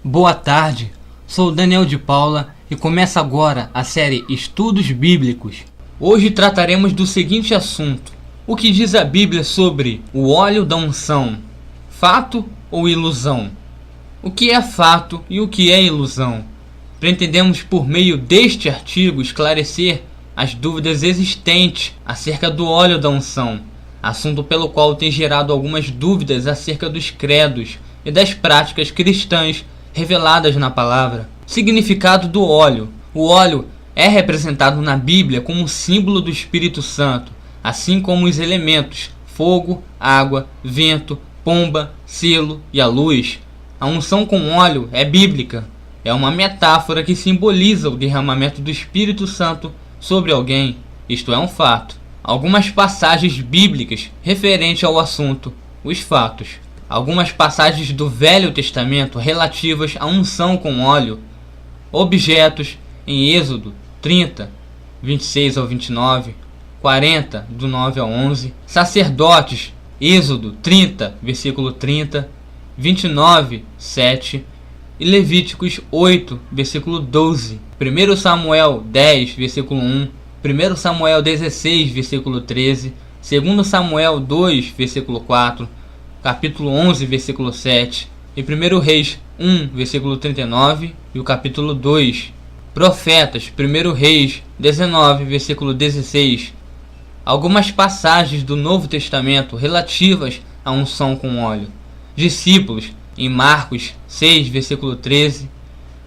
Boa tarde, sou Daniel de Paula e começa agora a série Estudos Bíblicos. Hoje trataremos do seguinte assunto: o que diz a Bíblia sobre o óleo da unção? Fato ou ilusão? O que é fato e o que é ilusão? Pretendemos por meio deste artigo esclarecer as dúvidas existentes acerca do óleo da unção, assunto pelo qual tem gerado algumas dúvidas acerca dos credos e das práticas cristãs reveladas na palavra. Significado do óleo. O óleo é representado na Bíblia como símbolo do Espírito Santo, assim como os elementos fogo, água, vento, pomba, selo e a luz. A unção com óleo é bíblica. É uma metáfora que simboliza o derramamento do Espírito Santo sobre alguém. Isto é um fato. Algumas passagens bíblicas referentes ao assunto, os fatos. Algumas passagens do Velho Testamento relativas à unção com óleo. Objetos em Êxodo 30, 26 ao 29, 40, do 9 ao 11. Sacerdotes, Êxodo 30, versículo 30, 29, 7. E Levíticos 8, versículo 12. 1 Samuel 10, versículo 1. 1 Samuel 16, versículo 13. 2 Samuel 2, versículo 4. Capítulo 11, versículo 7, e 1 Reis 1, versículo 39, e o capítulo 2. Profetas, 1 Reis 19, versículo 16. Algumas passagens do Novo Testamento relativas à unção com óleo. Discípulos, em Marcos 6, versículo 13.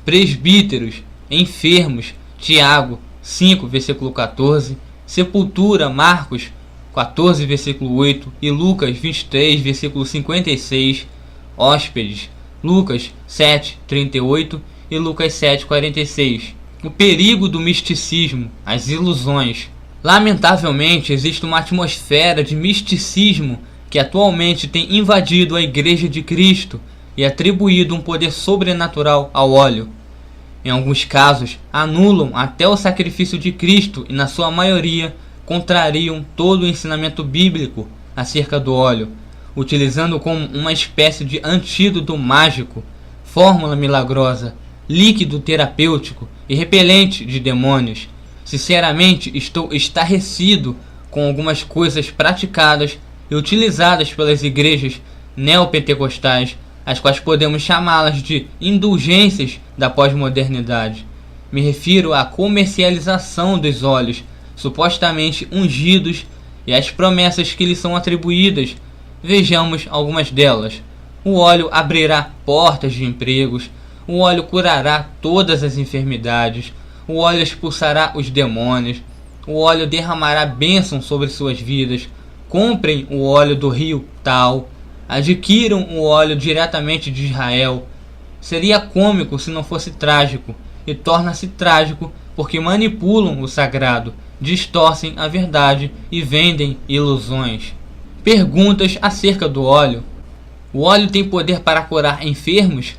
Presbíteros, enfermos, Tiago 5, versículo 14. Sepultura, Marcos 14, versículo 8, e Lucas 23, versículo 56, hóspedes, Lucas 7, 38 e Lucas 7, 46. O perigo do misticismo, as ilusões. Lamentavelmente, existe uma atmosfera de misticismo que atualmente tem invadido a Igreja de Cristo e atribuído um poder sobrenatural ao óleo. Em alguns casos, anulam até o sacrifício de Cristo e, na sua maioria, contrariam todo o ensinamento bíblico acerca do óleo, utilizando como uma espécie de antídoto mágico, fórmula milagrosa, líquido terapêutico e repelente de demônios. Sinceramente, estou estarrecido com algumas coisas praticadas e utilizadas pelas igrejas neopentecostais, as quais podemos chamá-las de indulgências da pós-modernidade. Me refiro à comercialização dos óleos supostamente ungidos e as promessas que lhes são atribuídas. Vejamos algumas delas. O óleo abrirá portas de empregos, o óleo curará todas as enfermidades, o óleo expulsará os demônios, o óleo derramará bênção sobre suas vidas. Comprem o óleo do rio tal, adquiram o óleo diretamente de Israel. Seria cômico se não fosse trágico, e torna-se trágico porque manipulam o sagrado, distorcem a verdade e vendem ilusões. Perguntas acerca do óleo. O óleo tem poder para curar enfermos?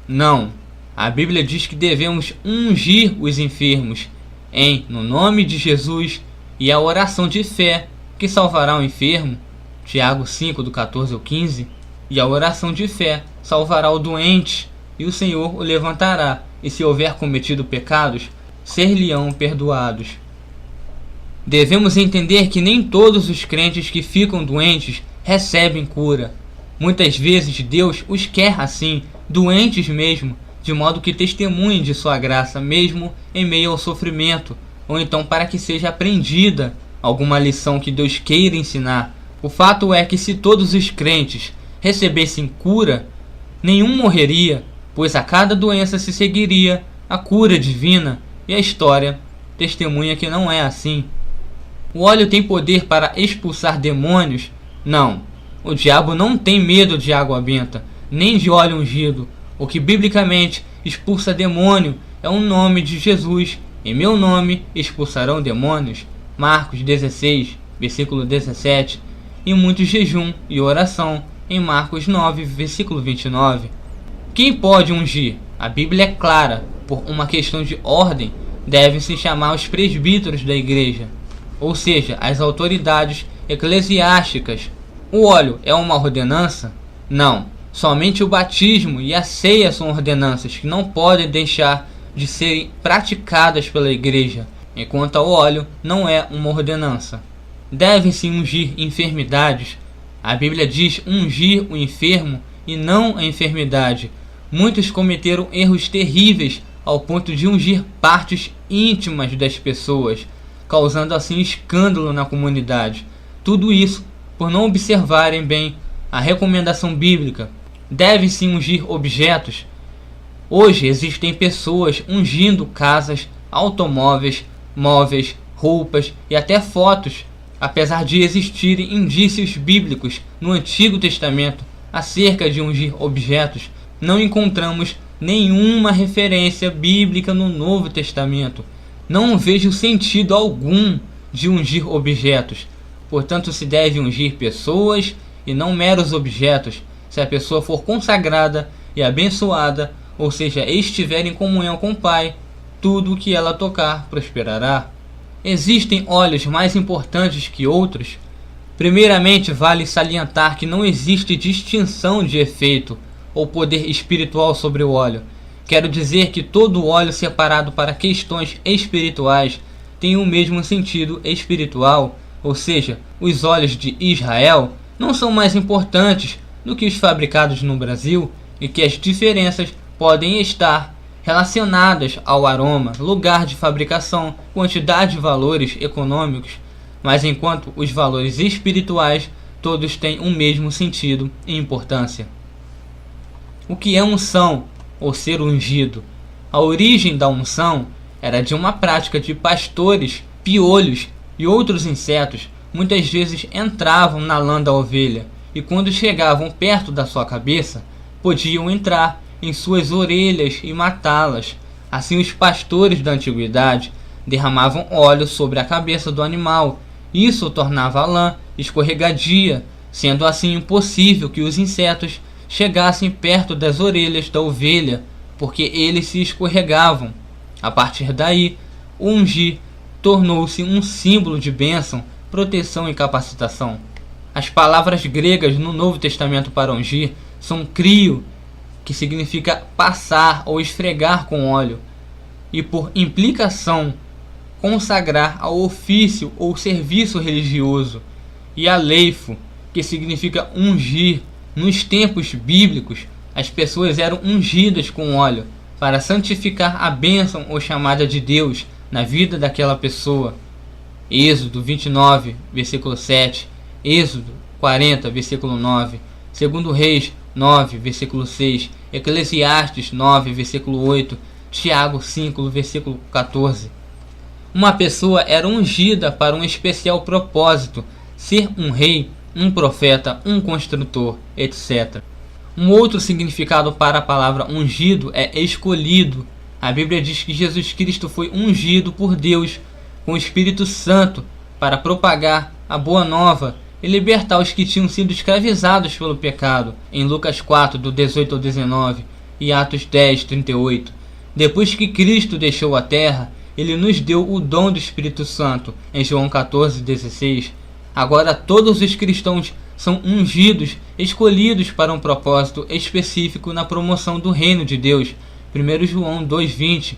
Não. A Bíblia diz que devemos ungir os enfermos no nome de Jesus, e a oração de fé que salvará o enfermo, Tiago 5, do 14 ao 15, e a oração de fé salvará o doente, e o Senhor o levantará, e se houver cometido pecados, ser-lhe-ão perdoados. Devemos entender que nem todos os crentes que ficam doentes recebem cura. Muitas vezes Deus os quer assim, doentes mesmo, de modo que testemunhem de sua graça mesmo em meio ao sofrimento, ou então para que seja aprendida alguma lição que Deus queira ensinar. O fato é que se todos os crentes recebessem cura, nenhum morreria, pois a cada doença se seguiria a cura divina, e a história testemunha que não é assim. O óleo tem poder para expulsar demônios? Não. O diabo não tem medo de água benta, nem de óleo ungido. O que biblicamente expulsa demônio é o nome de Jesus. Em meu nome expulsarão demônios. Marcos 16, versículo 17. E muito jejum e oração em Marcos 9, versículo 29. Quem pode ungir? A Bíblia é clara. Por uma questão de ordem, devem-se chamar os presbíteros da igreja, ou seja, as autoridades eclesiásticas. O óleo é uma ordenança? Não. Somente o batismo e a ceia são ordenanças que não podem deixar de serem praticadas pela igreja, enquanto o óleo não é uma ordenança. Devem-se ungir enfermidades. A Bíblia diz ungir o enfermo e não a enfermidade. Muitos cometeram erros terríveis ao ponto de ungir partes íntimas das pessoas, causando assim escândalo na comunidade. Tudo isso por não observarem bem a recomendação bíblica. Devem-se ungir objetos. Hoje existem pessoas ungindo casas, automóveis, móveis, roupas e até fotos, apesar de existirem indícios bíblicos no Antigo Testamento acerca de ungir objetos. Não encontramos nenhuma referência bíblica no Novo Testamento. Não vejo sentido algum de ungir objetos. Portanto, se deve ungir pessoas e não meros objetos, se a pessoa for consagrada e abençoada, ou seja, estiver em comunhão com o Pai, tudo o que ela tocar prosperará. Existem óleos mais importantes que outros? Primeiramente, vale salientar que não existe distinção de efeito ou poder espiritual sobre o óleo. Quero dizer que todo óleo separado para questões espirituais tem o mesmo sentido espiritual, ou seja, os óleos de Israel não são mais importantes do que os fabricados no Brasil e que as diferenças podem estar relacionadas ao aroma, lugar de fabricação, quantidade de valores econômicos, mas enquanto os valores espirituais todos têm o mesmo sentido e importância. O que é unção ou ser ungido? A origem da unção era de uma prática de pastores, piolhos e outros insetos muitas vezes entravam na lã da ovelha e quando chegavam perto da sua cabeça, podiam entrar em suas orelhas e matá-las. Assim os pastores da antiguidade derramavam óleo sobre a cabeça do animal. Isso tornava a lã escorregadia, sendo assim impossível que os insetos chegassem perto das orelhas da ovelha, porque eles se escorregavam. A partir daí, o ungir tornou-se um símbolo de bênção, proteção e capacitação. As palavras gregas no Novo Testamento para ungir são crio, que significa passar ou esfregar com óleo, e por implicação, consagrar ao ofício ou serviço religioso, e aleifo, que significa ungir. Nos tempos bíblicos, as pessoas eram ungidas com óleo para santificar a bênção ou chamada de Deus na vida daquela pessoa. Êxodo 29, versículo 7, Êxodo 40, versículo 9, 2 Reis 9, versículo 6, Eclesiastes 9, versículo 8, Tiago 5, versículo 14. Uma pessoa era ungida para um especial propósito, ser um rei, um profeta, um construtor, etc. Um outro significado para a palavra ungido é escolhido. A Bíblia diz que Jesus Cristo foi ungido por Deus com o Espírito Santo para propagar a boa nova e libertar os que tinham sido escravizados pelo pecado, em Lucas 4, do 18 ao 19, e Atos 10, 38. Depois que Cristo deixou a terra, ele nos deu o dom do Espírito Santo, em João 14, 16. Agora todos os cristãos são ungidos, escolhidos para um propósito específico na promoção do reino de Deus, 1 João 2,20.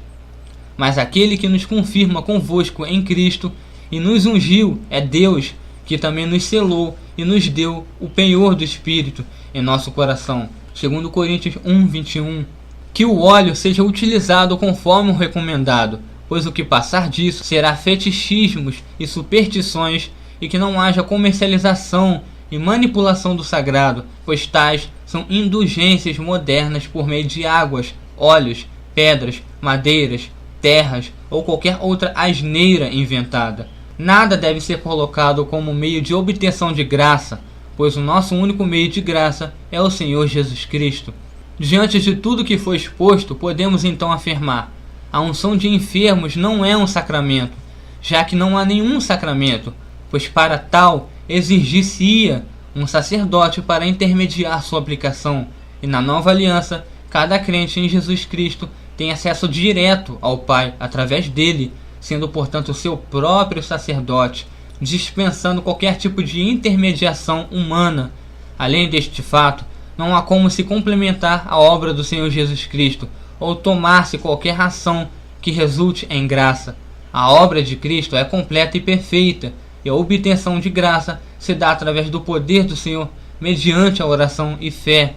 Mas aquele que nos confirma convosco em Cristo e nos ungiu é Deus, que também nos selou e nos deu o penhor do Espírito em nosso coração. 2 Coríntios 1:21. Que o óleo seja utilizado conforme o recomendado, pois o que passar disso será fetichismos e superstições, e que não haja comercialização e manipulação do sagrado, pois tais são indulgências modernas por meio de águas, óleos, pedras, madeiras, terras ou qualquer outra asneira inventada. Nada deve ser colocado como meio de obtenção de graça, pois o nosso único meio de graça é o Senhor Jesus Cristo. Diante de tudo que foi exposto, podemos então afirmar: a unção de enfermos não é um sacramento, já que não há nenhum sacramento, pois para tal exigir-se-ia um sacerdote para intermediar sua aplicação, e na nova aliança, cada crente em Jesus Cristo tem acesso direto ao Pai através dele, sendo portanto seu próprio sacerdote, dispensando qualquer tipo de intermediação humana. Além deste fato, não há como se complementar a obra do Senhor Jesus Cristo ou tomar-se qualquer ação que resulte em graça. A obra de Cristo é completa e perfeita, e a obtenção de graça se dá através do poder do Senhor mediante a oração e fé.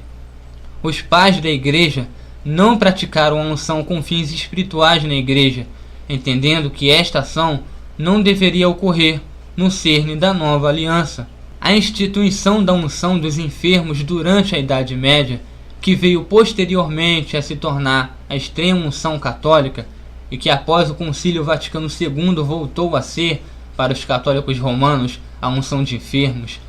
Os pais da igreja não praticaram a unção com fins espirituais na igreja, entendendo que esta ação não deveria ocorrer no cerne da nova aliança. A instituição da unção dos enfermos durante a Idade Média, que veio posteriormente a se tornar a extrema unção católica e que após o Concílio Vaticano II voltou a ser, para os católicos romanos, a unção de enfermos,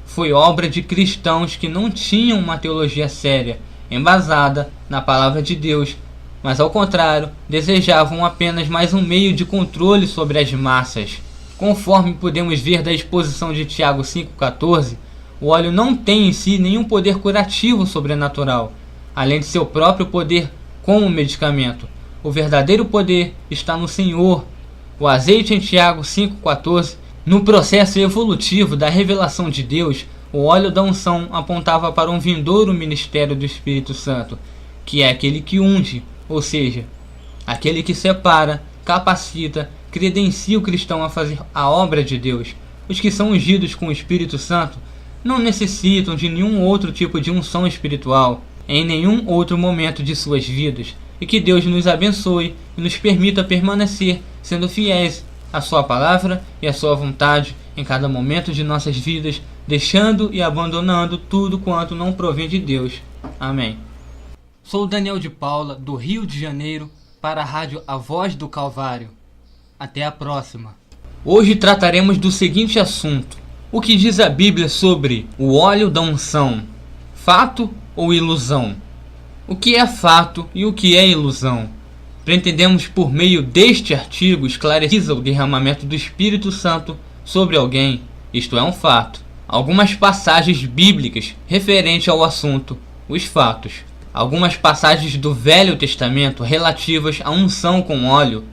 foi obra de cristãos que não tinham uma teologia séria, embasada na palavra de Deus, mas ao contrário, desejavam apenas mais um meio de controle sobre as massas. Conforme podemos ver da exposição de Tiago 5,14, o óleo não tem em si nenhum poder curativo sobrenatural, além de seu próprio poder como medicamento. O verdadeiro poder está no Senhor. O azeite em Tiago 5,14, no processo evolutivo da revelação de Deus, o óleo da unção apontava para um vindouro ministério do Espírito Santo, que é aquele que unge, ou seja, aquele que separa, capacita, credencia o cristão a fazer a obra de Deus. Os que são ungidos com o Espírito Santo não necessitam de nenhum outro tipo de unção espiritual em nenhum outro momento de suas vidas, e que Deus nos abençoe e nos permita permanecer sendo fiéis à sua palavra e à sua vontade em cada momento de nossas vidas, deixando e abandonando tudo quanto não provém de Deus. Amém. Sou Daniel de Paula, do Rio de Janeiro, para a rádio A Voz do Calvário. Até a próxima. Hoje trataremos do seguinte assunto: o que diz a Bíblia sobre o óleo da unção? Fato ou ilusão? O que é fato e o que é ilusão? Pretendemos por meio deste artigo esclarecer o derramamento do Espírito Santo sobre alguém. Isto é um fato. Algumas passagens bíblicas referentes ao assunto, os fatos. Algumas passagens do Velho Testamento relativas à unção com óleo.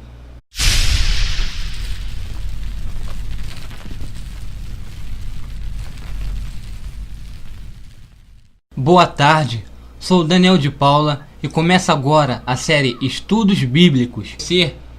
Boa tarde, sou Daniel de Paula e começa agora a série Estudos Bíblicos.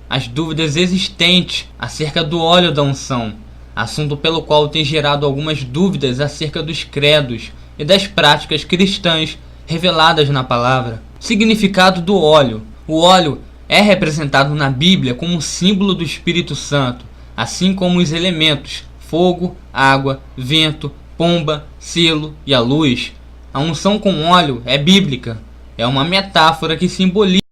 As dúvidas existentes acerca do óleo da unção, assunto pelo qual tem gerado algumas dúvidas acerca dos credos e das práticas cristãs reveladas na palavra. Significado do óleo. O óleo é representado na Bíblia como símbolo do Espírito Santo, assim como os elementos fogo, água, vento, pomba, selo e a luz. A unção com óleo é bíblica, é uma metáfora que simboliza